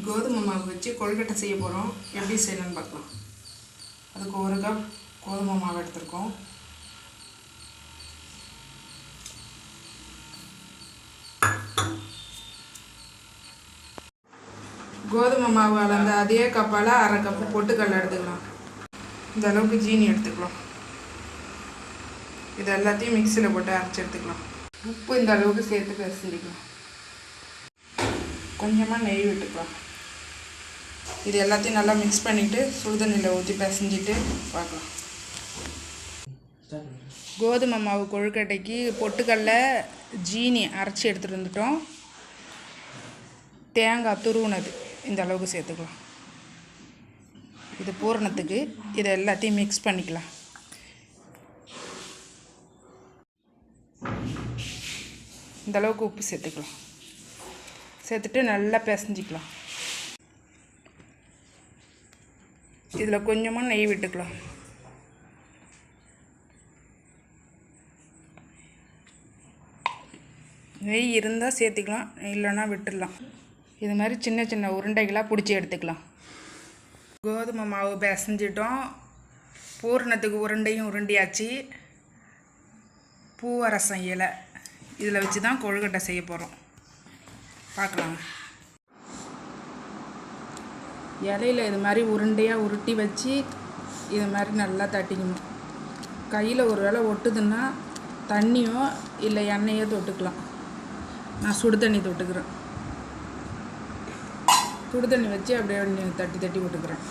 கோதுமை மாவு வச்சு கொழுக்கட்டை செய்ய போகிறோம். எப்படி செய்யலாம்னு பார்க்கலாம். அதுக்கு 1 கப் கோதுமை மாவு எடுத்துருக்கோம். கோதுமை மாவு அளந்த அதே கப்பால் 1/2 கப்பு பொட்டுக்கடலை எடுத்துக்கலாம். இந்த அளவுக்கு ஜீனி எடுத்துக்கலாம். இது எல்லாத்தையும் மிக்சியில் போட்டு அரைச்சி எடுத்துக்கலாம். உப்பு இந்த அளவுக்கு சேர்த்து பிசைஞ்சிக்கலாம். கொஞ்சமாக நெய் விட்டுக்கலாம். இது எல்லாத்தையும் நல்லா மிக்ஸ் பண்ணிவிட்டு சுடுதண்ணியில் ஊற்றி பிசைஞ்சிட்டு பார்க்கலாம். கோதுமை மாவு கொழுக்கட்டைக்கு பொட்டுக்கடலை ஜீனி அரைச்சி எடுத்துகிட்டு வந்துட்டோம். தேங்காய் துருவுனது இந்த அளவுக்கு சேர்த்துக்கலாம். இது பூரணத்துக்கு இதை எல்லாத்தையும் மிக்ஸ் பண்ணிக்கலாம். இந்த அளவுக்கு உப்பு சேர்த்துக்கலாம். சேர்த்துட்டு நல்லா பிசைஞ்சிக்கலாம். இதில் கொஞ்சமாக நெய் விட்டுக்கலாம். நெய் இருந்தால் சேர்த்துக்கலாம், இல்லைன்னா விட்டுடலாம். இது மாதிரி சின்ன சின்ன உருண்டைகளாக பிடிச்சி எடுத்துக்கலாம். கோதுமை மாவு பிசைஞ்சிட்டோம். பூரணத்துக்கு உருண்டையும் உருண்டியாச்சு. பூவரசம் இலை இதில் வச்சு தான் கொழுக்கட்டை செய்ய போகிறோம். பார்க்கலாங்க. இலையில் இது மாதிரி உருண்டையாக உருட்டி வச்சு இது மாதிரி நல்லா தட்டிக்கணும். கையில் ஒரு வேளை ஒட்டுதுன்னா தண்ணியோ இல்லை எண்ணெயோ தொட்டுக்கலாம். நான் சுடு தண்ணி தொட்டுக்கிறேன். சுடு தண்ணி வச்சு அப்படியே தட்டி தட்டி விட்டுக்கிறேன்.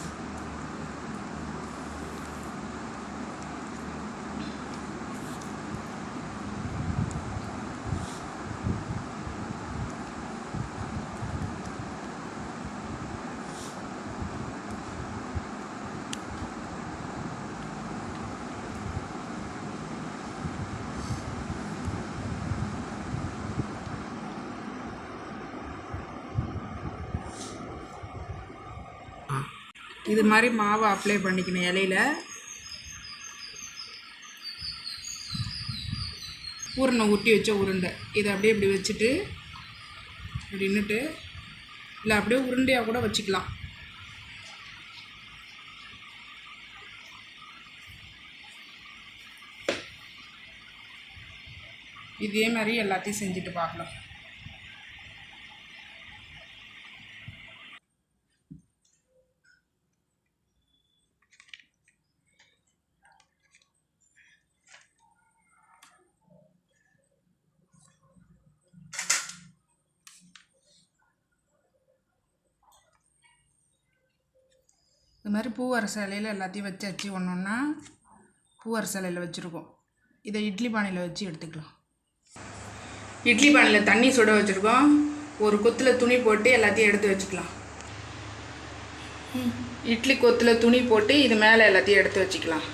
இது மாதிரி மாவை அப்ளை பண்ணிக்கணும் இலையில். பூரணம் ஊட்டி வச்ச உருண்டை இதை அப்படியே இப்படி வச்சுட்டு இப்படி நின்றுட்டு இல்லை அப்படியே உருண்டையாக கூட வச்சுக்கலாம். இதே மாதிரி எல்லாத்தையும் செஞ்சுட்டு பார்க்கலாம். இது மாதிரி பூவரச இலையில் எல்லாத்தையும் வச்சு ஒன்று ஒன்றா பூவரச இலையில் வச்சுருக்கோம். இதை இட்லி பானையில் வச்சு எடுத்துக்கலாம். இட்லி பானையில் தண்ணி சுட வச்சுருக்கோம். ஒரு கொத்தில் துணி போட்டு எல்லாத்தையும் எடுத்து வச்சுக்கலாம். இட்லி கொத்தில் துணி போட்டு இது மேலே எல்லாத்தையும் எடுத்து வச்சுக்கலாம்.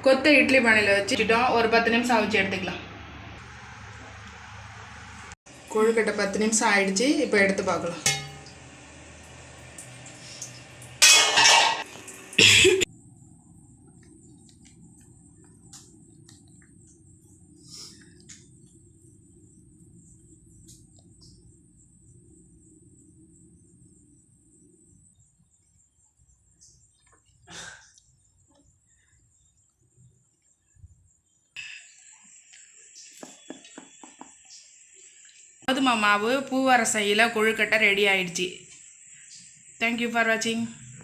கொத்தை இட்லி பானையில் வச்சுக்கிட்டோம். ஒரு 10 நிமிஷம் வச்சு எடுத்துக்கலாம். கொழுக்கட்டை 10 நிமிஷம் ஆயிடுச்சு. இப்போ எடுத்து பார்க்கலாம். கோதுமை மாவு பூவரச இலை கொழுக்கட்டை ரெடி ஆயிடுச்சு. தேங்க்யூ ஃபார் வாட்சிங்.